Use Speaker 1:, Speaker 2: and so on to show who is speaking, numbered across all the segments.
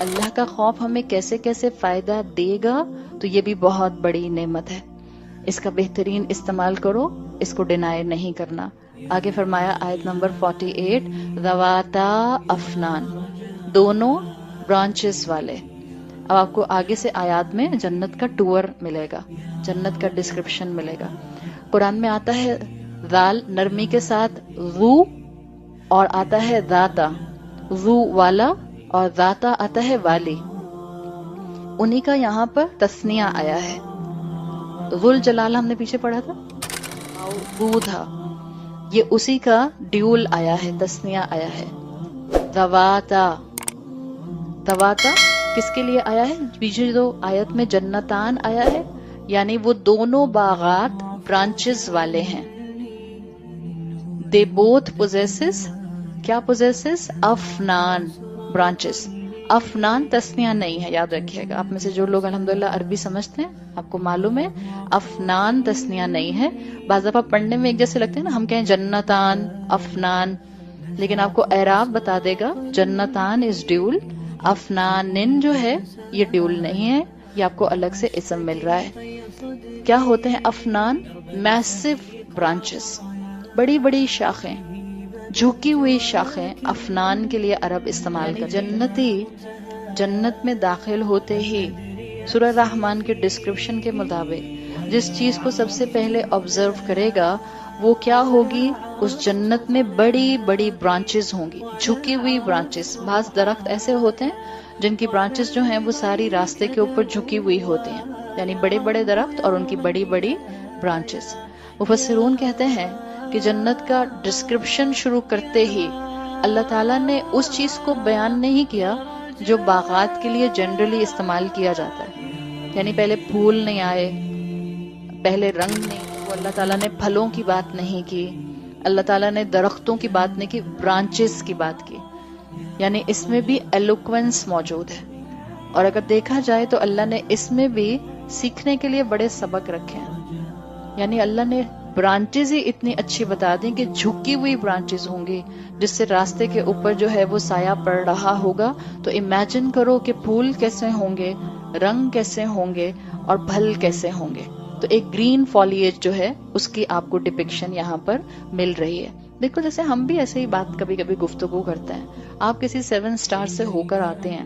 Speaker 1: اللہ کا خوف ہمیں کیسے کیسے فائدہ دے گا، تو یہ بھی بہت بڑی نعمت ہے، اس کا بہترین استعمال کرو، اس کو ڈینائی نہیں کرنا۔ آگے فرمایا آیت نمبر 48، ذواتا افنان، دونوں برانچز والے۔ اب آپ کو آگے سے آیات میں جنت کا ٹور ملے گا، جنت کا ڈسکرپشن ملے گا۔ قرآن میں آتا ہے ذال نرمی کے ساتھ ذو، اور آتا ہے ذاتا، ذو والا، اور ذاتا آتا ہے والی، انہی کا یہاں پر تثنیہ آیا ہے۔ ذل جلال ہم نے پیچھے پڑھا تھا، ذو تھا، یہ اسی کا ڈیول آیا ہے، تثنیہ آیا ہے۔ ذواتا، ذواتا کس کے لیے آیا ہے؟ پیچھے جو آیت میں جنتان آیا ہے، یعنی وہ دونوں باغات برانچز والے ہیں۔ They both possesses، کیا possesses؟ افنان، برانچز۔ افنان تثنیہ نہیں ہے، یاد رکھیے گا۔ آپ میں سے جو لوگ الحمدللہ عربی سمجھتے ہیں آپ کو معلوم ہے افنان تثنیہ نہیں ہے۔ بعض دفعہ پڑھنے میں ایک جیسے لگتے ہیں نا، ہم کہیں جنتان، افنان، لیکن آپ کو اعراب بتا دے گا جنتان از ڈیول، افنانن جو ہے یہ ڈیول نہیں ہے، یہ آپ کو الگ سے اسم مل رہا ہے۔ کیا ہوتے ہیں افنان؟ میسو برانچز، بڑی بڑی شاخیں، جھکی ہوئی شاخیں، افنان کے لیے عرب استعمال کرتے ہیں۔ جنتی جنت میں داخل ہوتے ہی سورہ رحمان کے ڈسکرپشن کے مطابق جس چیز کو سب سے پہلے آبزرو کرے گا وہ کیا ہوگی؟ اس جنت میں بڑی بڑی برانچز ہوں گی، جھکی ہوئی برانچز۔ بعض درخت ایسے ہوتے ہیں جن کی برانچز جو ہیں وہ ساری راستے کے اوپر جھکی ہوئی ہوتی ہیں، یعنی بڑے بڑے درخت اور ان کی بڑی بڑی برانچز۔ مفسرون کہتے ہیں کہ جنت کا ڈسکرپشن شروع کرتے ہی اللہ تعالیٰ نے اس چیز کو بیان نہیں کیا جو باغات کے لیے جنرلی استعمال کیا جاتا ہے، یعنی پہلے پھول نہیں آئے، پہلے رنگ نہیں، وہ اللہ تعالیٰ نے پھلوں کی بات نہیں کی، اللہ تعالیٰ نے درختوں کی بات نہیں کی، برانچز کی بات کی، یعنی اس میں بھی ایلوکوینس موجود ہے۔ اور اگر دیکھا جائے تو اللہ نے اس میں بھی سیکھنے کے لیے بڑے سبق رکھے ہیں، یعنی اللہ نے برانچز ہی اتنی اچھی بتا دیں کہ جھکی ہوئی برانچز ہوں گی جس سے راستے کے اوپر جو ہے وہ سایہ پڑ رہا ہوگا۔ تو امیجن کرو کہ پھول کیسے ہوں گے، رنگ کیسے ہوں گے، اور پھل کیسے ہوں گے۔ تو ایک گرین فولیج جو ہے اس کی آپ کو ڈپکشن یہاں پر مل رہی ہے۔ دیکھو جیسے ہم بھی ایسے ہی بات کبھی کبھی گفتگو کرتے ہیں، آپ کسی 7 اسٹار سے ہو کر آتے ہیں،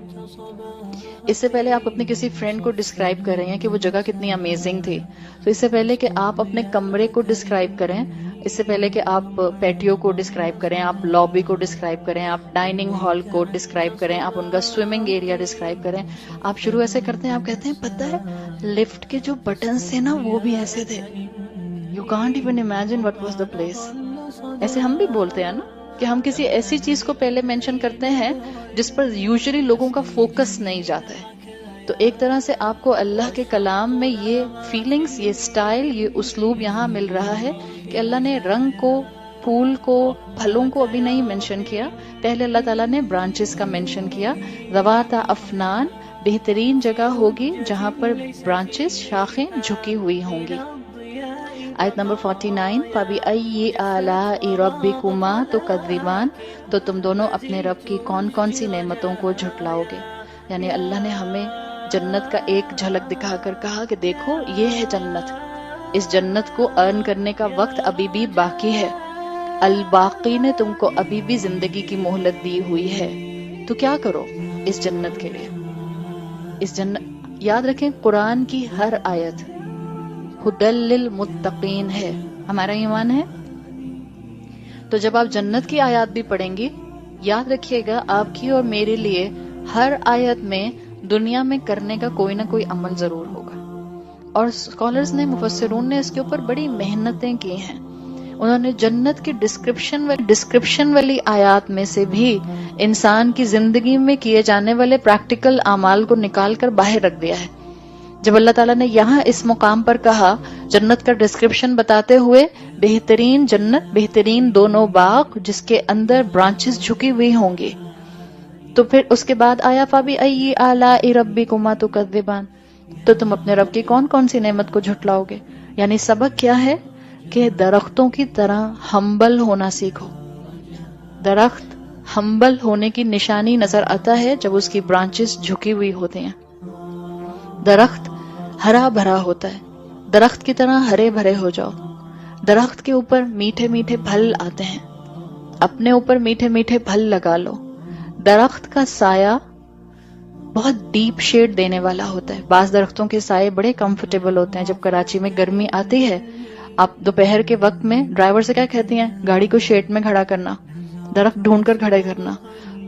Speaker 1: اس سے پہلے آپ اپنے کسی فرینڈ کو ڈسکرائب کر رہے ہیں کہ وہ جگہ کتنی امیزنگ تھی، تو اس سے پہلے کہ آپ اپنے کمرے کو ڈسکرائب کریں، اس سے پہلے کہ آپ پیٹیو کو ڈسکرائب کریں، آپ لابی کو ڈسکرائب کریں، آپ ڈائننگ ہال کو ڈسکرائب کریں، آپ ان کا سوئمنگ ایریا ڈسکرائب کریں، آپ شروع ایسے کرتے ہیں، آپ کہتے ہیں پتہ ہے لفٹ کے جو بٹنز تھے نا وہ بھی ایسے تھے، you can't even imagine what was the place. ایسے ہم بھی بولتے ہیں نا کہ ہم کسی ایسی چیز کو پہلے مینشن کرتے ہیں جس پر یوزلی لوگوں کا فوکس نہیں جاتا ہے۔ تو ایک طرح سے آپ کو اللہ کے کلام میں یہ فیلنگز، یہ سٹائل، یہ اسلوب یہاں مل رہا ہے کہ اللہ نے رنگ کو، پھول کو، پھلوں کو ابھی نہیں مینشن کیا، پہلے اللہ تعالیٰ نے برانچز کا مینشن کیا۔ ذواتا افنان، بہترین جگہ ہوگی جہاں پر برانچز، شاخیں جھکی ہوئی ہوں گی۔ آیت نمبر 49، فَبِأَيِّ آلَاءِ رَبِّكُمَا تُكَذِّبَانِ، تو تم دونوں اپنے رب کی کون کون سی نعمتوں کو جھٹلاؤ گے۔ یعنی اللہ نے ہمیں جنت کا ایک جھلک دکھا کر کہا کہ دیکھو یہ ہے جنت، اس جنت کو ارن کرنے کا وقت ابھی بھی باقی ہے، الباقی نے تم کو ابھی بھی زندگی کی مہلت دی ہوئی ہے، تو کیا کرو اس جنت کے لیے۔ اس جنت، یاد رکھیں قرآن کی ہر آیت ہدی للمتقین ہے، ہمارا ایمان ہے۔ تو جب آپ جنت کی آیات بھی پڑھیں گی، یاد رکھیے گا آپ کی اور میرے لیے ہر آیت میں دنیا میں کرنے کا کوئی نہ کوئی عمل ضرور ہوگا، اور اسکالرز نے، مفسرون نے اس کے اوپر بڑی محنتیں کی ہیں۔ انہوں نے جنت کی ڈسکرپشن والی آیات میں سے بھی انسان کی زندگی میں کیے جانے والے پریکٹیکل اعمال کو نکال کر باہر رکھ دیا ہے۔ جب اللہ تعالیٰ نے یہاں اس مقام پر کہا جنت کا ڈسکرپشن بتاتے ہوئے، بہترین جنت، بہترین دونوں باغ جس کے اندر برانچز جھکی ہوئی ہوں گی، تو پھر اس کے بعد آیا فَبِأَيِّ آلَاءِ رَبِّكُمَا تُكَذِّبَانِ، تو تم اپنے رب کی کون کون سی نعمت کو جھٹلاؤ گے۔ یعنی سبق کیا ہے کہ درختوں کی طرح ہمبل ہونا سیکھو۔ درخت ہمبل ہونے کی نشانی نظر آتا ہے جب اس کی برانچز جھکی ہوئی ہوتی ہیں. درخت ہرا بھرا ہوتا ہے. درخت کی طرح ہرے بھرے ہو جاؤ. درخت کے اوپر میٹھے میٹھے پھل آتے ہیں. اپنے اوپر میٹھے میٹھے پھل لگا لو. درخت کا سایہ بہت ڈیپ شیڈ دینے والا ہوتا ہے. بعض درختوں کے سائے بڑے کمفرٹیبل ہوتے ہیں. جب کراچی میں گرمی آتی ہے, آپ دوپہر کے وقت میں ڈرائیور سے کیا کہتی ہیں؟ گاڑی کو شیڈ میں کھڑا کرنا, درخت ڈھونڈ کر کھڑے کرنا.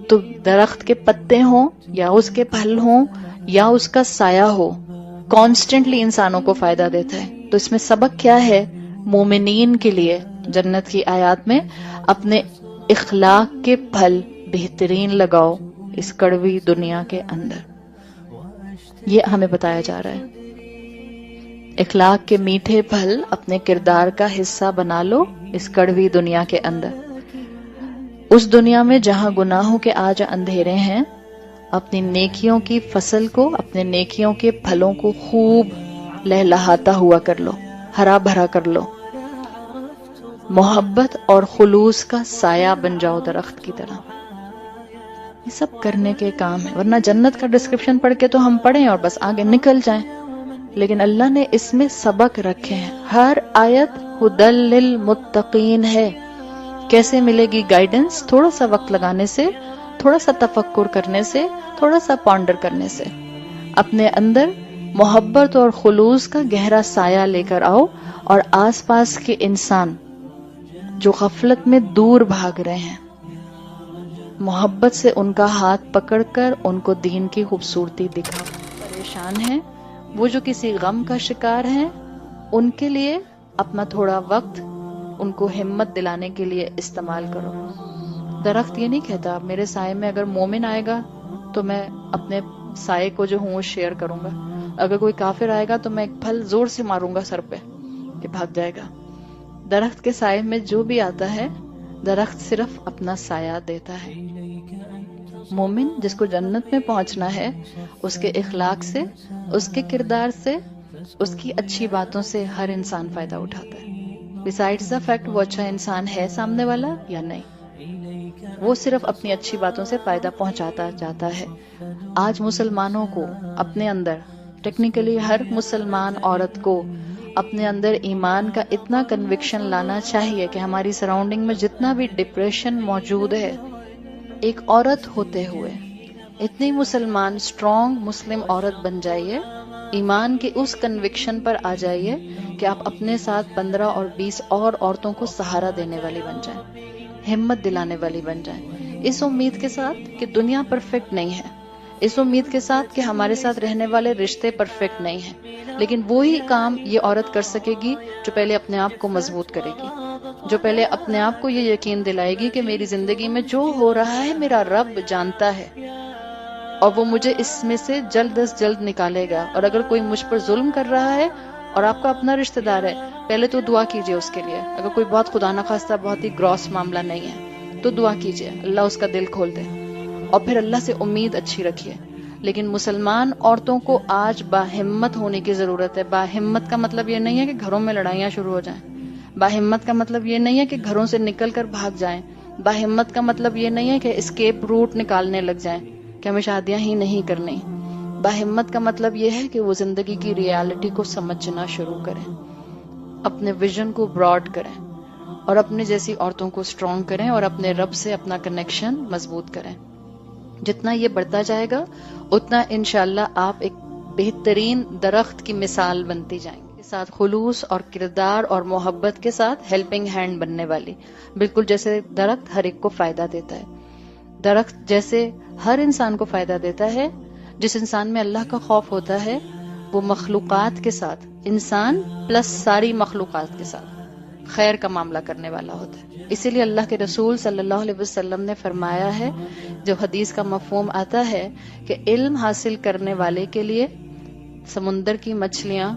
Speaker 1: تو درخت کے پتے ہوں یا اس کے پھل ہوں یا اس کا سایہ ہو, کانسٹنٹلی انسانوں کو فائدہ دیتا ہے. تو اس میں سبق کیا ہے مومنین کے لیے؟ جنت کی آیات میں اپنے اخلاق کے پھل بہترین لگاؤ اس کڑوی دنیا کے اندر. یہ ہمیں بتایا جا رہا ہے. اخلاق کے میٹھے پھل اپنے کردار کا حصہ بنا لو اس کڑوی دنیا کے اندر. اس دنیا میں جہاں گناہوں کے آج اندھیرے ہیں, اپنی نیکیوں کی فصل کو, اپنے نیکیوں کے پھلوں کو خوب لہلہاتا ہوا کر لو, ہرا بھرا کر لو. محبت اور خلوص کا سایہ بن جاؤ درخت کی طرح. یہ سب کرنے کے کام ہے, ورنہ جنت کا ڈسکرپشن پڑھ کے تو ہم پڑھیں اور بس آگے نکل جائیں. لیکن اللہ نے اس میں سبق رکھے ہیں. ہر آیت ہدی للمتقین ہے. کیسے ملے گی گائیڈنس؟ تھوڑا سا وقت لگانے سے, تھوڑا سا تفکر کرنے سے, تھوڑا سا پانڈر کرنے سے. اپنے اندر محبت اور خلوص کا گہرا سایہ لے کر آؤ, اور آس پاس کے انسان جو غفلت میں دور بھاگ رہے ہیں, محبت سے ان کا ہاتھ پکڑ کر ان کو دین کی خوبصورتی دکھاؤ. پریشان ہیں, وہ جو کسی غم کا شکار ہیں, ان کے لیے اپنا تھوڑا وقت ان کو ہمت دلانے کے لیے استعمال کرو. درخت یہ نہیں کہتا میرے سائے میں اگر مومن آئے گا تو میں اپنے سائے کو جو ہوں شیئر کروں گا, اگر کوئی کافر آئے گا تو میں ایک پھل زور سے ماروں گا سر پہ کہ بھاگ جائے گا. درخت کے سائے میں جو بھی آتا ہے, درخت صرف اپنا سایہ دیتا ہے. مومن جس کو جنت میں پہنچنا ہے, اس کے اخلاق سے, اس کے کردار سے, اس کی اچھی باتوں سے ہر انسان فائدہ اٹھاتا ہے. بسائڈز دا فیکٹ وہ اچھا انسان ہے سامنے والا یا نہیں, وہ صرف اپنی اچھی باتوں سے فائدہ پہنچاتا جاتا ہے. آج مسلمانوں کو اپنے اندر, ٹیکنیکلی ہر مسلمان عورت کو اپنے اندر ایمان کا اتنا کنوکشن لانا چاہیے کہ ہماری سراؤنڈنگ میں جتنا بھی ڈپریشن موجود ہے, ایک عورت ہوتے ہوئے اتنی مسلمان اسٹرانگ مسلم عورت بن جائیے, ایمان کے اس کنوکشن پر آ جائیے کہ آپ اپنے ساتھ 15 اور 20 اور عورتوں کو سہارا دینے والی بن جائیں, ہمت دلانے والی بن جائیں, اس امید کے ساتھ کہ دنیا پرفیکٹ نہیں ہے, اس امید کے ساتھ کہ ہمارے ساتھ رہنے والے رشتے پرفیکٹ نہیں ہیں, لیکن وہی کام یہ عورت کر سکے گی جو پہلے اپنے آپ کو مضبوط کرے گی, جو پہلے اپنے آپ کو یہ یقین دلائے گی کہ میری زندگی میں جو ہو رہا ہے میرا رب جانتا ہے اور وہ مجھے اس میں سے جلد از جلد نکالے گا. اور اگر کوئی مجھ پر ظلم کر رہا ہے اور آپ کا اپنا رشتہ دار ہے, پہلے تو دعا کیجئے اس کے لیے. اگر کوئی بہت خدا نخواستہ بہت ہی گراس معاملہ نہیں ہے تو دعا کیجئے, اللہ اس کا دل کھول دے, اور پھر اللہ سے امید اچھی رکھیے. لیکن مسلمان عورتوں کو آج باہمت ہونے کی ضرورت ہے. باہمت کا مطلب یہ نہیں ہے کہ گھروں میں لڑائیاں شروع ہو جائیں. باہمت کا مطلب یہ نہیں ہے کہ گھروں سے نکل کر بھاگ جائیں. باہمت کا مطلب یہ نہیں ہے کہ اسکیپ روٹ نکالنے لگ جائیں کہ ہمیں شادیاں ہی نہیں کرنی. باہمت کا مطلب یہ ہے کہ وہ زندگی کی ریالٹی کو سمجھنا شروع کریں, اپنے ویژن کو براڈ کریں, اور اپنے جیسی عورتوں کو اسٹرانگ کریں, اور اپنے رب سے اپنا کنیکشن مضبوط کریں. جتنا یہ بڑھتا جائے گا اتنا انشاءاللہ آپ ایک بہترین درخت کی مثال بنتی جائیں گے, کے ساتھ خلوص اور کردار اور محبت کے ساتھ ہیلپنگ ہینڈ بننے والی. بالکل جیسے درخت ہر ایک کو فائدہ دیتا ہے, درخت جیسے ہر انسان کو فائدہ دیتا ہے. جس انسان میں اللہ کا خوف ہوتا ہے وہ مخلوقات کے ساتھ, انسان پلس ساری مخلوقات کے ساتھ خیر کا معاملہ کرنے والا ہوتا ہے. اسی لیے اللہ کے رسول صلی اللہ علیہ وسلم نے فرمایا ہے, جو حدیث کا مفہوم آتا ہے کہ علم حاصل کرنے والے کے لیے سمندر کی مچھلیاں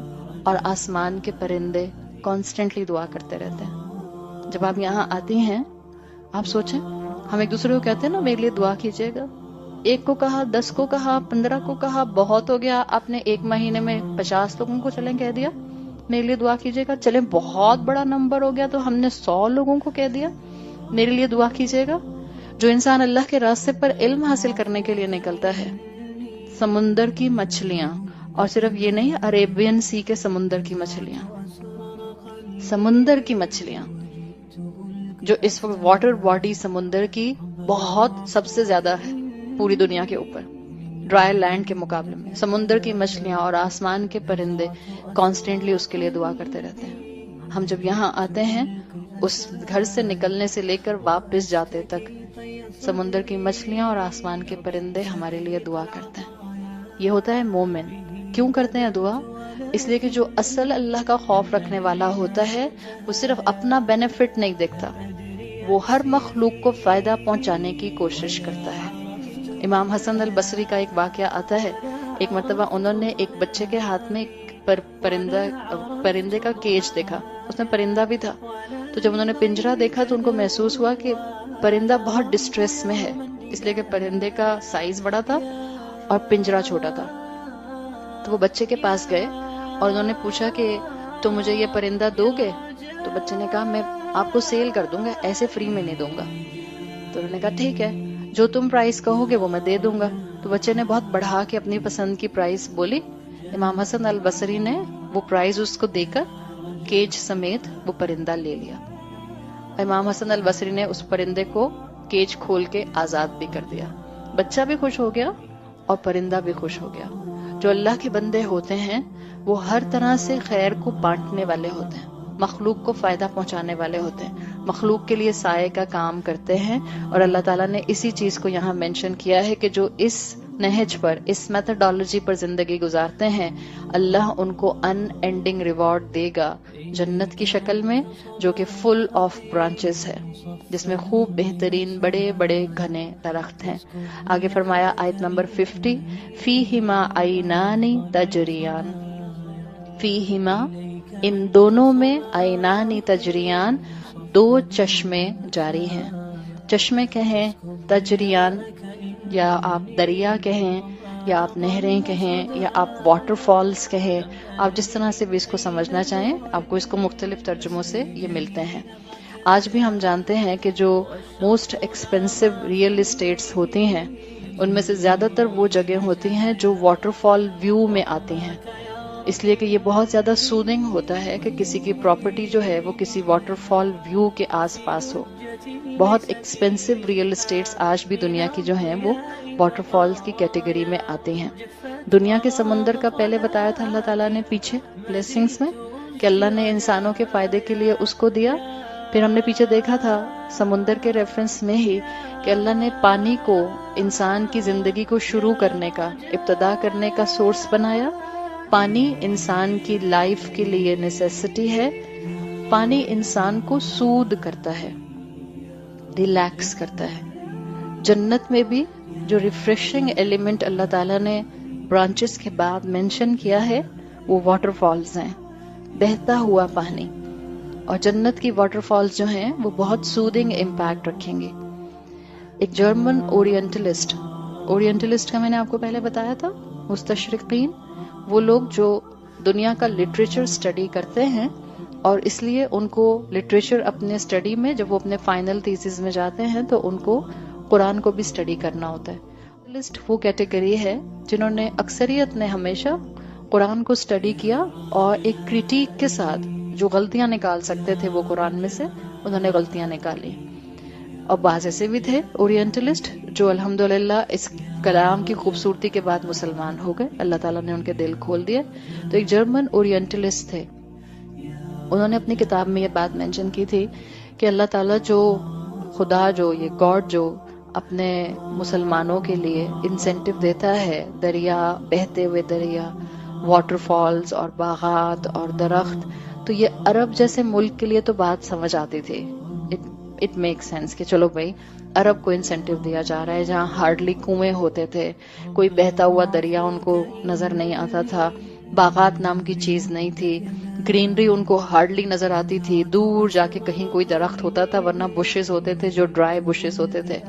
Speaker 1: اور آسمان کے پرندے کانسٹنٹلی دعا کرتے رہتے ہیں. جب آپ یہاں آتی ہیں آپ سوچیں, ہم ایک دوسرے کو کہتے ہیں نا میرے لیے دعا کیجیے گا. ایک کو کہا, 10 کو کہا, 15 کو کہا, بہت ہو گیا. آپ نے ایک مہینے میں 50 لوگوں کو چلیں کہہ دیا میرے لیے دعا کیجیے گا. چلیں بہت بڑا نمبر ہو گیا تو ہم نے 100 لوگوں کو کہہ دیا میرے لیے دعا کیجیے گا. جو انسان اللہ کے راستے پر علم حاصل کرنے کے لیے نکلتا ہے، سمندر کی مچھلیاں، اور صرف یہ نہیں، عربین سی کے سمندر کی مچھلیاں، سمندر کی مچھلیاں جو اس وقت واٹر باڈی سمندر کی بہت سب سے زیادہ ہے پوری دنیا کے اوپر، ڈرائی لینڈ کے مقابلے میں، سمندر کی مچھلیاں اور آسمان کے پرندے کانسٹینٹلی اس کے لیے دعا کرتے رہتے ہیں۔ ہم جب یہاں آتے ہیں، اس گھر سے نکلنے سے لے کر واپس جاتے تک سمندر کی مچھلیاں اور آسمان کے پرندے ہمارے لیے دعا کرتے ہیں۔ یہ ہوتا ہے مومن۔ کیوں کرتے ہیں دعا؟ اس لیے کہ جو اصل اللہ کا خوف رکھنے والا ہوتا ہے وہ صرف اپنا بینیفٹ نہیں دیکھتا، وہ ہر مخلوق کو فائدہ پہنچانے کی کوشش کرتا ہے۔ امام حسن البصری کا ایک واقعہ آتا ہے، ایک مرتبہ انہوں نے ایک بچے کے ہاتھ میں پرندے کا کیج دیکھا، اس میں پرندہ بھی تھا۔ تو جب انہوں نے پنجرا دیکھا تو ان کو محسوس ہوا کہ پرندہ بہت ڈسٹریس میں ہے، اس لیے کہ پرندے کا سائز بڑا تھا اور پنجرا چھوٹا تھا۔ تو وہ بچے کے پاس گئے اور انہوں نے پوچھا کہ تم مجھے یہ پرندہ دو گے؟ تو بچے نے کہا میں آپ کو سیل کر دوں گا، ایسے فری میں نہیں دوں گا۔ تو انہوں نے کہا ٹھیک ہے، جو تم پرائز کہو گے وہ میں دے دوں گا۔ تو بچے نے بہت بڑھا کے اپنی پسند کی پرائز بولی۔ امام حسن البصری نے وہ پرائز اس کو دے کر کیج سمیت وہ پرندہ لے لیا۔ امام حسن البصری نے اس پرندے کو کیج کھول کے آزاد بھی کر دیا۔ بچہ بھی خوش ہو گیا اور پرندہ بھی خوش ہو گیا۔ جو اللہ کے بندے ہوتے ہیں وہ ہر طرح سے خیر کو بانٹنے والے ہوتے ہیں، مخلوق کو فائدہ پہنچانے والے ہوتے ہیں، مخلوق کے لیے سائے کا کام کرتے ہیں۔ اور اللہ تعالیٰ نے اسی چیز کو یہاں مینشن کیا ہے کہ جو اس نہج پر، اس میتھڈالوجی پر زندگی گزارتے ہیں، اللہ ان کو ان اینڈنگ ریوارڈ دے گا جنت کی شکل میں، جو کہ فل آف برانچز ہے، جس میں خوب بہترین بڑے بڑے گھنے درخت ہیں۔ آگے فرمایا آیت نمبر 50، فیہما عینان تجریان، فیہما ان دونوں میں، عینان تجریان دو چشمے جاری ہیں۔ چشمے کہیں، تجریان، یا آپ دریا کہیں، یا آپ نہریں کہیں، یا آپ واٹر فالز کہیں، آپ جس طرح سے بھی اس کو سمجھنا چاہیں، آپ کو اس کو مختلف ترجموں سے یہ ملتے ہیں۔ آج بھی ہم جانتے ہیں کہ جو موسٹ ایکسپینسو ریئل اسٹیٹس ہوتی ہیں ان میں سے زیادہ تر وہ جگہ ہوتی ہیں جو واٹر فال ویو میں آتی ہیں، اس لیے کہ یہ بہت زیادہ سودنگ ہوتا ہے کہ کسی کی پراپرٹی جو ہے وہ کسی واٹر فال ویو کے آس پاس ہو۔ بہت ایکسپینسو ریئل اسٹیٹس آج بھی دنیا کی جو ہیں وہ واٹر فالز کی کیٹیگری میں آتی ہیں۔ دنیا کے سمندر کا پہلے بتایا تھا اللہ تعالیٰ نے پیچھے بلیسنگز میں کہ اللہ نے انسانوں کے فائدے کے لیے اس کو دیا۔ پھر ہم نے پیچھے دیکھا تھا سمندر کے ریفرنس میں ہی کہ اللہ نے پانی کو انسان کی زندگی کو شروع کرنے کا، ابتدا کرنے کا سورس بنایا۔ پانی انسان کی لائف کے لیے نیسیسٹی ہے۔ پانی انسان کو سود کرتا ہے، ریلیکس کرتا ہے۔ جنت میں بھی جو ریفریشنگ ایلیمنٹ اللہ تعالیٰ نے برانچز کے بعد مینشن کیا ہے وہ واٹر فالز ہیں، بہتا ہوا پانی۔ اور جنت کی واٹر فالز جو ہیں وہ بہت سودنگ امپیکٹ رکھیں گے۔ ایک جرمن اورینٹلسٹ کا میں نے آپ کو پہلے بتایا تھا، مستشرقین، وہ لوگ جو دنیا کا لٹریچر اسٹڈی کرتے ہیں اور اس لیے ان کو لٹریچر اپنے اسٹڈی میں، جب وہ اپنے فائنل تھیسس میں جاتے ہیں تو ان کو قرآن کو بھی اسٹڈی کرنا ہوتا ہے۔ لسٹ وہ کیٹیگری ہے جنہوں نے اکثریت نے ہمیشہ قرآن کو اسٹڈی کیا اور ایک کریٹیک کے ساتھ جو غلطیاں نکال سکتے تھے وہ قرآن میں سے انہوں نے غلطیاں نکالی۔ اور بعض ایسے بھی تھے اورینٹلسٹ جو الحمدللہ اس کلام کی خوبصورتی کے بعد مسلمان ہو گئے، اللہ تعالیٰ نے ان کے دل کھول دیے۔ تو ایک جرمن اورینٹلسٹ تھے، انہوں نے اپنی کتاب میں یہ بات مینشن کی تھی کہ اللہ تعالیٰ جو خدا، جو یہ گاڈ جو اپنے مسلمانوں کے لیے انسینٹو دیتا ہے، دریا، بہتے ہوئے دریا، واٹر فالز اور باغات اور درخت، تو یہ عرب جیسے ملک کے لیے تو بات سمجھ آتی تھی، اٹ میک سینس کہ چلو بھائی عرب کو انسینٹو دیا جا رہا ہے، جہاں ہارڈلی کنویں ہوتے تھے، کوئی بہتا ہوا دریا ان کو نظر نہیں آتا تھا، باغات نام کی چیز نہیں تھی، گرینری ان کو ہارڈلی نظر آتی تھی، دور جا کے کہیں کوئی درخت ہوتا تھا ورنہ بشز ہوتے تھے جو ڈرائی بشز ہوتے تھے۔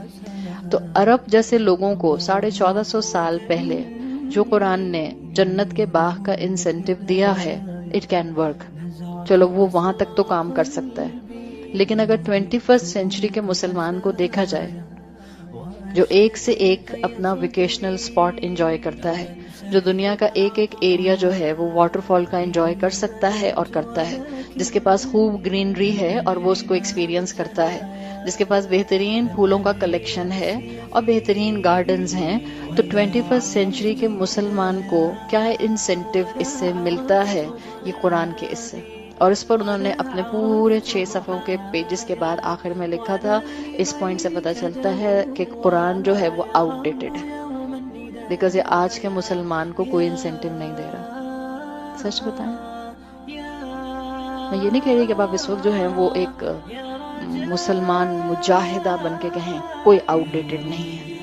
Speaker 1: تو عرب جیسے لوگوں کو 1450 سال پہلے جو قرآن نے جنت کے باغ کا انسینٹو دیا ہے، اٹ کین ورک، چلو وہ وہاں تک تو کام کر سکتا ہے۔ لیکن اگر 21 سینچری کے مسلمان کو دیکھا جائے جو ایک سے ایک اپنا ویکیشنل سپاٹ انجوائے کرتا ہے، جو دنیا کا ایک ایک ایریا جو ہے وہ واٹر فال کا انجوائے کر سکتا ہے اور کرتا ہے، جس کے پاس خوب گرینری ہے اور وہ اس کو ایکسپیرینس کرتا ہے، جس کے پاس بہترین پھولوں کا کلیکشن ہے اور بہترین گارڈنز ہیں، تو 21 سینچری کے مسلمان کو کیا انسینٹیو اس سے ملتا ہے؟ یہ قرآن کے اس سے. اور اس پر انہوں نے اپنے پورے 6 صفحوں کے پیجز کے بعد آخر میں لکھا تھا، اس پوائنٹ سے پتہ چلتا ہے کہ قرآن جو ہے وہ آؤٹ ڈیٹڈ ہے، بیکاز یہ آج کے مسلمان کو کوئی انسینٹیو نہیں دے رہا. سچ بتائیں، میں یہ نہیں کہہ رہی کہ آپ اس وقت جو ہے وہ ایک مسلمان مجاہدہ بن کے کہیں کوئی آؤٹ ڈیٹڈ نہیں ہے.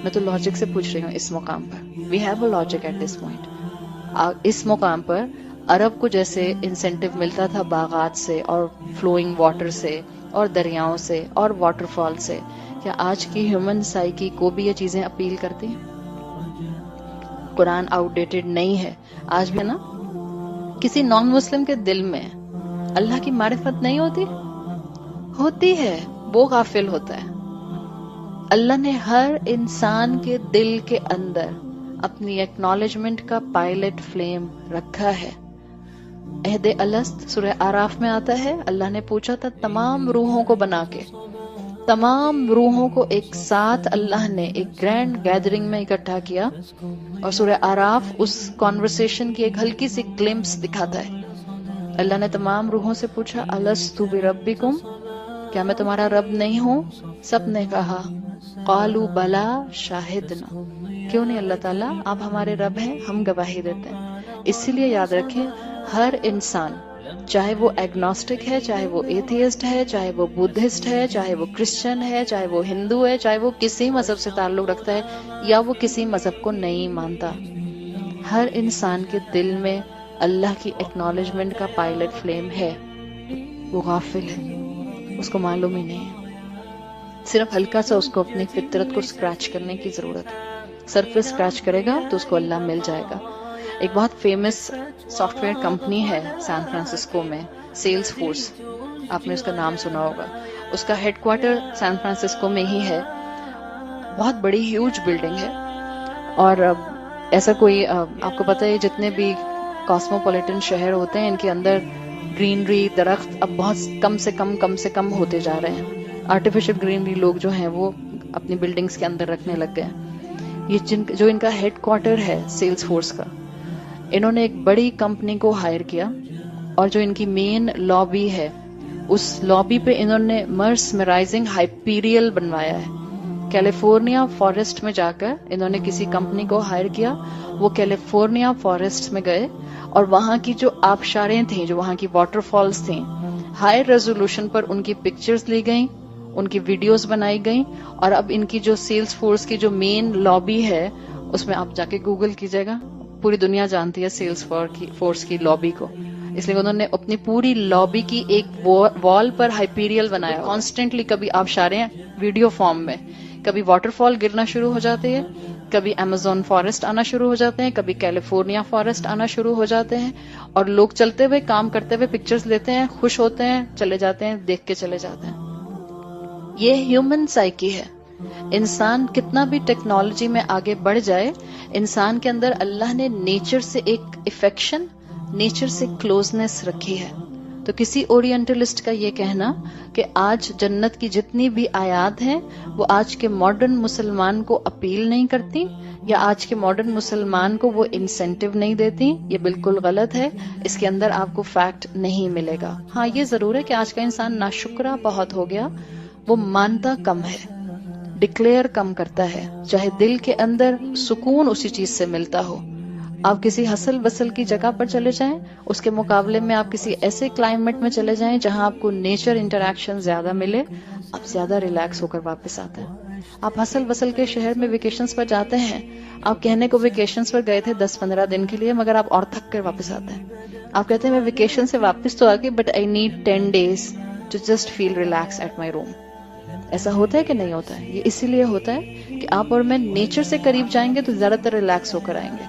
Speaker 1: میں تو لاجک سے پوچھ رہی ہوں اس مقام پر. We have a logic at this point. اس مقام پر عرب کو جیسے انسینٹیو ملتا تھا باغات سے اور فلوئنگ واٹر سے اور دریاؤں سے اور واٹر فال سے، کیا آج کی ہیومن سائیکی کو بھی یہ چیزیں اپیل کرتی ہیں؟ قرآن آؤٹ ڈیٹڈ نہیں ہے. آج بھی نا کسی نان مسلم کے دل میں اللہ کی معرفت نہیں ہوتی ہے، وہ غافل ہوتا ہے. اللہ نے ہر انسان کے دل کے اندر اپنی ایکنالجمنٹ کا پائلٹ فلیم رکھا ہے. عہد الست سورہ آراف میں آتا ہے، اللہ نے پوچھا تھا تمام روحوں کو بنا کے، تمام روحوں کو ایک ساتھ اللہ نے ایک گرینڈ گیدرنگ میں اکٹھا کیا، اور سورہ آراف اس کانورسیشن کی ایک ہلکی سی گلمپس دکھاتا ہے. اللہ نے تمام روحوں سے پوچھا الستُ بربکم، کیا میں تمہارا رب نہیں ہوں؟ سب نے کہا قالوا بلا شاہدنا. کیوں نہیں اللہ تعالیٰ، آپ ہمارے رب ہیں، ہم گواہی دیتے ہیں. اسی لیے یاد رکھیں، ہر انسان چاہے وہ ایگنوسٹک ہے، چاہے وہ ایتھیسٹ ہے، چاہے وہ بدھسٹ ہے، چاہے وہ کرسچن ہے، چاہے وہ ہندو ہے، چاہے وہ کسی مذہب سے تعلق رکھتا ہے یا وہ کسی مذہب کو نہیں مانتا، ہر انسان کے دل میں اللہ کی ایکنالجمنٹ کا پائلٹ فلیم ہے. وہ غافل ہے، اس کو معلوم ہی نہیں ہے. صرف ہلکا سا اس کو اپنی فطرت کو سکریچ کرنے کی ضرورت ہے. سرفیس سکریچ کرے گا تو اس کو اللہ مل جائے گا. ایک بہت فیمس سافٹ ویئر کمپنی ہے سان فرانسسکو میں، سیلز فورس، آپ نے اس کا نام سنا ہوگا. اس کا ہیڈ کوارٹر سان فرانسسکو میں ہی ہے. بہت بڑی ہیوج بلڈنگ ہے، اور ایسا کوئی آپ کو پتہ ہے جتنے بھی کاسموپولیٹن شہر ہوتے ہیں ان کے اندر گرینری، درخت اب بہت کم سے کم ہوتے جا رہے ہیں. آرٹیفیشل گرینری لوگ جو ہیں وہ اپنی بلڈنگز کے اندر رکھنے لگ گئے. یہ جو ان کا ہیڈ کوارٹر ہے سیلز فورس کا، انہوں نے ایک بڑی کمپنی کو ہائر کیا، اور جو ان کی مین لابی ہے اس لابی پہ انہوں نے مرسمرائزنگ ہائپیریل بنوایا ہے. کیلیفورنیا فارسٹ میں جا کر انہوں نے کسی کمپنی کو ہائر کیا. وہ کیلیفورنیا فارسٹ میں گئے اور وہاں کی جو آبشاریں تھیں، جو وہاں کی واٹر فالز تھیں، ہائی ریزولوشن پر ان کی پکچرز لی گئیں، ان کی ویڈیوز بنائی گئیں. اور اب ان کی جو سیلز فورس کی جو مین لابی ہے اس میں آپ جا کے گوگل کیجئے گا، پوری دنیا جانتی ہے سیلز فورس کی لابی کو. اس لیے انہوں نے اپنی پوری لابی کی ایک وال پر ہائپیریل بنایا. کانسٹنٹلی کبھی آبشاریں ویڈیو فارم میں، کبھی واٹر فال گرنا شروع ہو جاتے ہیں، کبھی امیزون فارسٹ آنا شروع ہو جاتے ہیں، کبھی کیلیفورنیا فارسٹ آنا شروع ہو جاتے ہیں، اور لوگ چلتے ہوئے کام کرتے ہوئے پکچرز لیتے ہیں، خوش ہوتے ہیں، چلے جاتے ہیں، دیکھ کے چلے جاتے ہیں. یہ ہیومن سائیکی ہے. انسان کتنا بھی ٹیکنالوجی میں آگے بڑھ جائے، انسان کے اندر اللہ نے نیچر سے ایک افیکشن، نیچر سے کلوزنس رکھی ہے. تو کسی اورینٹلسٹ کا یہ کہنا کہ آج جنت کی جتنی بھی آیات ہیں وہ آج کے ماڈرن مسلمان کو اپیل نہیں کرتی، یا آج کے ماڈرن مسلمان کو وہ انسینٹیو نہیں دیتی، یہ بالکل غلط ہے. اس کے اندر آپ کو فیکٹ نہیں ملے گا. ہاں یہ ضرور ہے کہ آج کا انسان ناشکرا بہت ہو گیا، وہ مانتا کم ہے، ڈکلیئر کم کرتا ہے، چاہے دل کے اندر سکون اسی چیز سے ملتا ہو. آپ کسی حسل بسل کی جگہ پر چلے جائیں، اس کے مقابلے میں آپ کسی ایسے کلائمیٹ میں چلے جائیں جہاں آپ کو نیچر انٹریکشن زیادہ ملے، آپ زیادہ ریلیکس ہو کر واپس آتے ہیں. آپ حسل بسل کے شہر میں ویکیشنز پر جاتے ہیں، آپ کہنے کو ویکیشنز پر گئے تھے 10-15 دن کے لیے، مگر آپ اور تھک کر واپس آتے ہیں. آپ کہتے ہیں میں ویکیشن سے واپس تو آ گئی، but I need 10 days to just feel relax at my room. ایسا ہوتا ہے کہ نہیں ہوتا ہے؟ یہ اسی لیے ہوتا ہے کہ آپ اور میں نیچر سے قریب جائیں گے تو زیادہ تر ریلیکس ہو کر آئیں گے.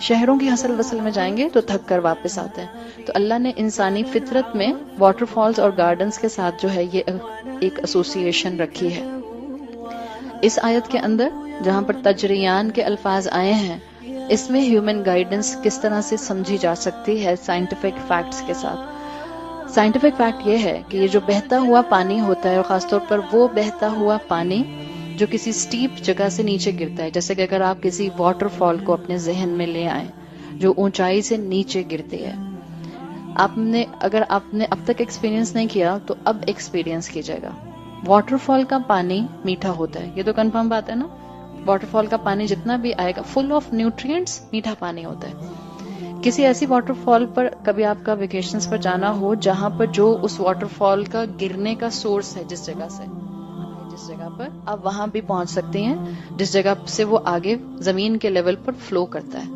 Speaker 1: شہروں کی حسل وسل میں جائیں گے تو تھک کر واپس آتے ہیں. تو اللہ نے انسانی فطرت میں واٹر فالز اور گارڈنز کے ساتھ جو ہے یہ ایک ایسوسیشن رکھی ہے. اس آیت کے اندر جہاں پر تجریان کے الفاظ آئے ہیں، اس میں ہیومن گائیڈنس کس طرح سے سمجھی جا سکتی ہے سائنٹیفک فیکٹس کے ساتھ۔ سائنٹیفک فیکٹ یہ ہے کہ یہ جو بہتا ہوا پانی ہوتا ہے، اور خاص طور پر وہ بہتا ہوا پانی جو کسی سٹیپ جگہ سے نیچے گرتا ہے، جیسے کہ اگر آپ کسی واٹر فال کو اپنے ذہن میں لے آئیں جو اونچائی سے نیچے گرتی ہے، اگر آپ نے اب تک ایکسپیرینس نہیں کیا تو اب ایکسپیرینس کیجیے گا۔ واٹر فال کا پانی میٹھا ہوتا ہے، یہ تو کنفرم بات ہے نا۔ واٹر فال کا پانی جتنا بھی آئے گا فل آف نیوٹرینٹس، میٹھا پانی ہوتا ہے۔ کسی ایسی واٹر فال پر کبھی آپ کا ویکیشنز پر جانا ہو جہاں پر جو اس واٹر فال کا گرنے کا سورس ہے، جس جگہ پر آپ وہاں بھی پہنچ سکتے ہیں جس جگہ سے وہ آگے زمین کے لیول پر فلو کرتا ہے۔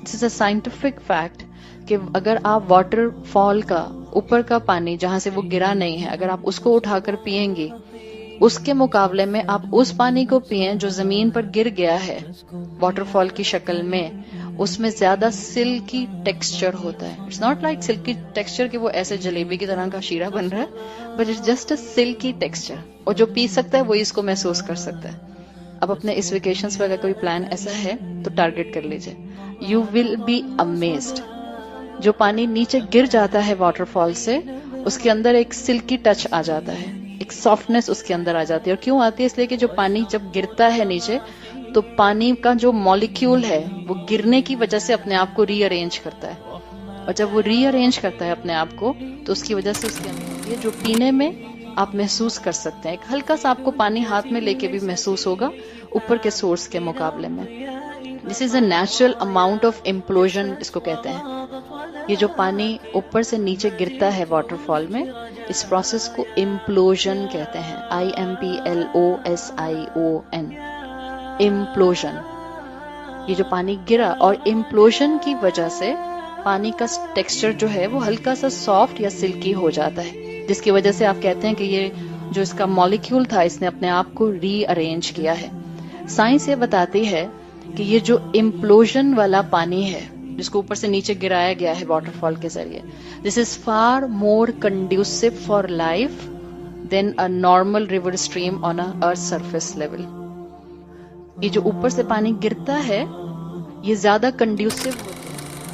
Speaker 1: دس از اے سائنٹیفک فیکٹ کہ اگر آپ واٹر فال کا اوپر کا پانی جہاں سے وہ گرا نہیں ہے، اگر آپ اس کو اٹھا کر پیئیں گے، اس کے مقابلے میں آپ اس پانی کو پئیں جو زمین پر گر گیا ہے واٹر فال کی شکل میں، اس میں زیادہ سلکی ٹیکسچر ہوتا ہے۔ It's not like silky texture کہ وہ ایسے جلیبی کی طرح کا شیرہ بن رہا ہے، but it's just a silky texture, اور جو پی سکتا ہے وہ اس کو محسوس کر سکتا ہے۔ اب اپنے اس ویکیشنز پر اگر کوئی پلان ایسا ہے تو ٹارگٹ کر لیجئے، یو ول بی امیزڈ۔ جو پانی نیچے گر جاتا ہے واٹر فال سے، اس کے اندر ایک سلکی ٹچ آ جاتا ہے، ایک سافٹنس اس کے اندر آ جاتی ہے۔ اور کیوں آتی ہے؟ اس لیے کہ جو پانی جب گرتا ہے نیچے تو پانی کا جو مالیکیول ہے وہ گرنے کی وجہ سے اپنے آپ کو ری ارینج کرتا ہے، اور جب وہ ری ارینج کرتا ہے اپنے آپ کو تو اس کی وجہ سے اس کے اندر یہ جو پینے میں آپ محسوس کر سکتے ہیں، ایک ہلکا سا آپ کو پانی ہاتھ میں لے کے بھی محسوس ہوگا اوپر کے سورس کے مقابلے میں۔ This is a natural amount of implosion, اس کو کہتے ہیں۔ یہ جو پانی اوپر سے نیچے گرتا ہے واٹر فال میں، اس پروسیس کو امپلوژن کہتے ہیں، IMPLOSION، امپلوژن۔ یہ جو پانی گرا اور امپلوژن کی وجہ سے پانی کا ٹیکسچر جو ہے وہ ہلکا سا سافٹ یا سلکی ہو جاتا ہے، جس کی وجہ سے آپ کہتے ہیں کہ یہ جو اس کا مالیکیول تھا اس نے اپنے آپ کو ری ارینج کیا ہے۔ سائنس یہ بتاتی ہے کہ یہ جو امپلوژن والا پانی ہے جس کو اوپر سے نیچے گرایا گیا ہے واٹر فال کے ذریعے، this is far more conducive for life than a normal river stream on a earth surface level. یہ جو اوپر سے پانی گرتا ہے یہ زیادہ کنڈیوسو ہوتا ہے۔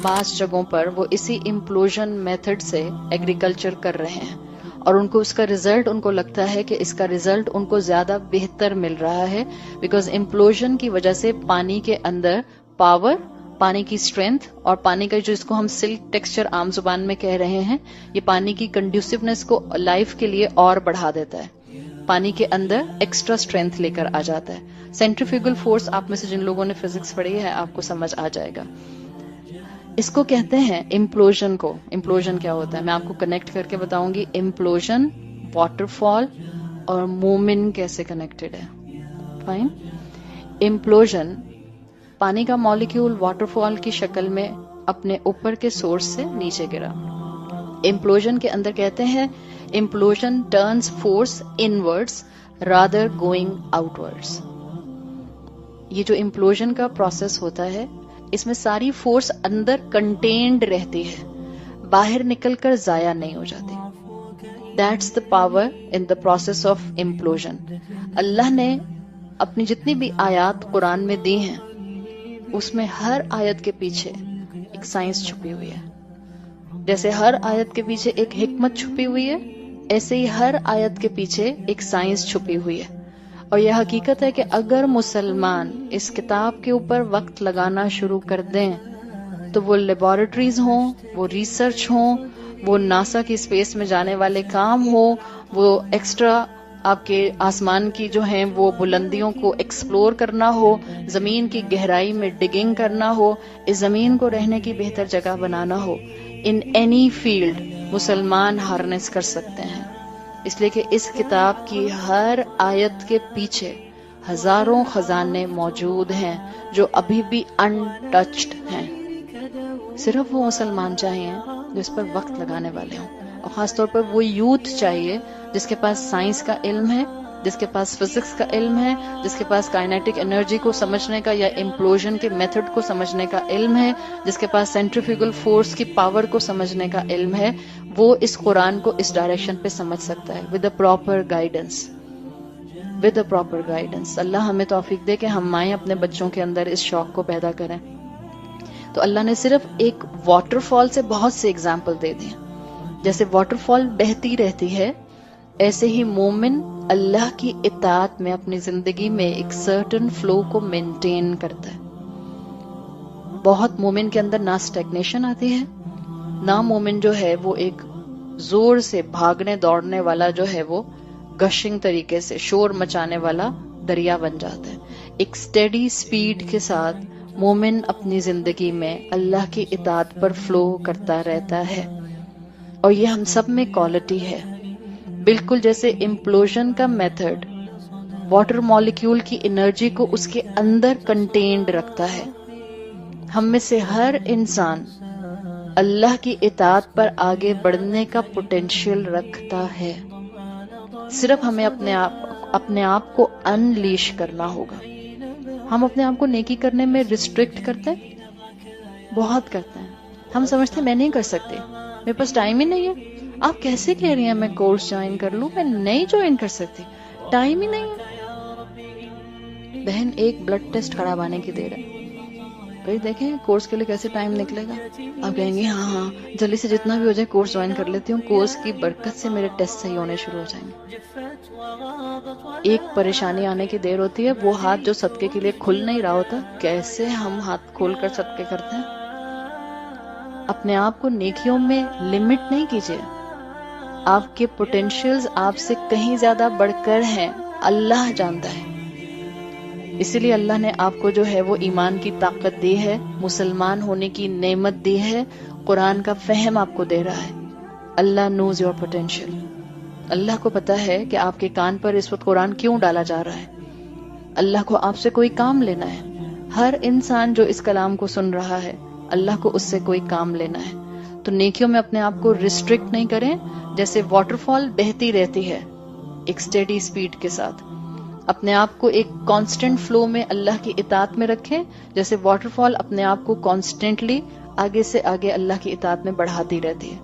Speaker 1: بعض جگہوں پر وہ اسی امپلوژن میتھڈ سے ایگریکلچر کر رہے ہیں، اور ان کو اس کا ریزلٹ، ان کو لگتا ہے کہ اس کا ریزلٹ ان کو زیادہ بہتر مل رہا ہے، بیکاز امپلوژن کی وجہ سے پانی کے اندر پاور، پانی کی اسٹرینتھ، اور پانی کا جو اس کو ہم سلک ٹیکسچر عام زبان میں کہہ رہے ہیں، یہ پانی کی کنڈیوسونیس کو لائف کے لیے اور بڑھا دیتا ہے، پانی کے اندر ایکسٹرا اسٹرینتھ لے کر آ جاتا ہے۔ سینٹریفیوگل فورس آپ میں سے جن لوگوں نے فزکس پڑھی ہے آپ کو سمجھ آ جائے گا۔ اس کو کہتے ہیں امپلوژن کو۔ امپلوژن کیا ہوتا ہے میں آپ کو کنیکٹ کر کے بتاؤں گی۔ امپلوژن، واٹر فال اور مومن کیسے کنیکٹڈ ہے۔ فائن۔ امپلوژن، پانی کا مالیکیول واٹر فال کی شکل میں اپنے اوپر کے سورس سے نیچے گرا۔ امپلوژن کے اندر کہتے ہیں implosion turns force inwards rather going outwards. یہ جو امپلوژن کا پروسیس ہوتا ہے اس میں ساری فورس اندر کنٹینڈ رہتی ہے، باہر نکل کر ضائع نہیں ہو جاتی۔ That's the power in the process of implosion. اللہ نے اپنی جتنی بھی آیات قرآن میں دی ہیں اس میں ہر آیت کے پیچھے ایک سائنس چھپی ہوئی ہے۔ جیسے ہر آیت کے پیچھے ایک حکمت چھپی ہوئی ہے، ایسے ہی ہر آیت کے پیچھے ایک سائنس چھپی ہوئی ہے۔ اور یہ حقیقت ہے کہ اگر مسلمان اس کتاب کے اوپر وقت لگانا شروع کر دیں تو وہ لیبارٹریز ہوں، وہ ریسرچ ہوں، وہ ناسا کی اسپیس میں جانے والے کام ہوں، وہ ایکسٹرا آپ کے آسمان کی جو ہیں وہ بلندیوں کو ایکسپلور کرنا ہو، زمین کی گہرائی میں ڈگنگ کرنا ہو، اس زمین کو رہنے کی بہتر جگہ بنانا ہو، ان اینی فیلڈ مسلمان ہارنس کر سکتے ہیں۔ اس لیے کہ اس کتاب کی ہر آیت کے پیچھے ہزاروں خزانے موجود ہیں جو ابھی بھی انٹچڈ ہیں۔ صرف وہ مسلمان چاہیے جو اس پر وقت لگانے والے ہوں، اور خاص طور پر وہ یوتھ چاہیے جس کے پاس سائنس کا علم ہے، جس کے پاس فزکس کا علم ہے، جس کے پاس کائنیٹک انرجی کو سمجھنے کا یا امپلوژن کے میتھڈ کو سمجھنے کا علم ہے، جس کے پاس سینٹریفیوگل فورس کی پاور کو سمجھنے کا علم ہے، وہ اس قرآن کو اس ڈائریکشن پہ سمجھ سکتا ہے with a proper guidance. With a proper guidance. اللہ ہمیں توفیق دے کہ ہم مائیں اپنے بچوں کے اندر اس شوق کو پیدا کریں. تو اللہ نے صرف ایک واٹر فال سے بہت سے اگزامپل دے دیے. جیسے واٹر فال بہتی رہتی ہے، ایسے ہی مومن اللہ کی اطاعت میں اپنی زندگی میں ایک سرٹن فلو کو مینٹین کرتا ہے. بہت مومن کے اندر نہ اسٹیگنیشن آتی ہے، نہ مومن جو ہے وہ ایک زور سے بھاگنے دوڑنے والا جو ہے وہ گشنگ طریقے سے شور مچانے والا دریا بن جاتا ہے. ایک اسٹیڈی سپیڈ کے ساتھ مومن اپنی زندگی میں اللہ کی اطاعت پر فلو کرتا رہتا ہے. اور یہ ہم سب میں کوالٹی ہے. بالکل جیسے امپلوژن کا میتھڈ واٹر مالیکیول کی انرجی کو اس کے اندر کنٹینڈ رکھتا ہے، ہم میں سے ہر انسان اللہ کی اطاعت پر آگے بڑھنے کا پوٹینشیل رکھتا ہے. صرف ہمیں اپنے آپ کو انلیش کرنا ہوگا. ہم اپنے آپ کو نیکی کرنے میں ریسٹرکٹ کرتے ہیں، بہت کرتے ہیں. ہم سمجھتے ہیں میں نہیں کر سکتی، میرے پاس ٹائم ہی نہیں ہے. آپ کیسے کہہ رہی ہیں میں کورس جوائن کر لوں؟ میں نہیں جوائن کر سکتی، ٹائم ہی نہیں ہے. بہن ایک بلڈ ٹیسٹ خراب کی دیر ہے، بھائی دیکھیں کورس کے لیے کیسے ٹائم نکلے گا. آپ کہیں گے ہاں جلدی سے جتنا بھی ہو جائے کورس جوائن کر لیتی ہوں، کورس کی برکت سے میرے ٹیسٹ صحیح ہونے شروع ہو جائیں گے. ایک پریشانی آنے کی دیر ہوتی ہے، وہ ہاتھ جو صدقے کے لیے کھل نہیں رہا ہوتا، کیسے ہم ہاتھ کھول کر صدقے کرتے ہیں. اپنے آپ کو نیکیوں میں لمٹ نہیں کیجیے. آپ کے پوٹینشیلز آپ سے کہیں زیادہ بڑھ کر ہیں، اللہ جانتا ہے. اسی لیے اللہ نے آپ کو جو ہے وہ ایمان کی طاقت دی ہے، مسلمان ہونے کی نعمت دی ہے، قرآن کا فہم آپ کو دے رہا ہے. اللہ نوز یور پوٹینشیل. اللہ کو پتا ہے کہ آپ کے کان پر اس وقت قرآن کیوں ڈالا جا رہا ہے. اللہ کو آپ سے کوئی کام لینا ہے. ہر انسان جو اس کلام کو سن رہا ہے، اللہ کو اس سے کوئی کام لینا ہے. تو نیکیوں میں اپنے آپ کو ریسٹرکٹ نہیں کریں. جیسے واٹر فال بہتی رہتی ہے ایک سٹیڈی سپیڈ کے ساتھ، اپنے آپ کو ایک کانسٹنٹ فلو میں اللہ کی اطاعت میں رکھیں. جیسے واٹر فال اپنے آپ کو کانسٹنٹلی آگے سے آگے اللہ کی اطاعت میں بڑھاتی رہتی ہے.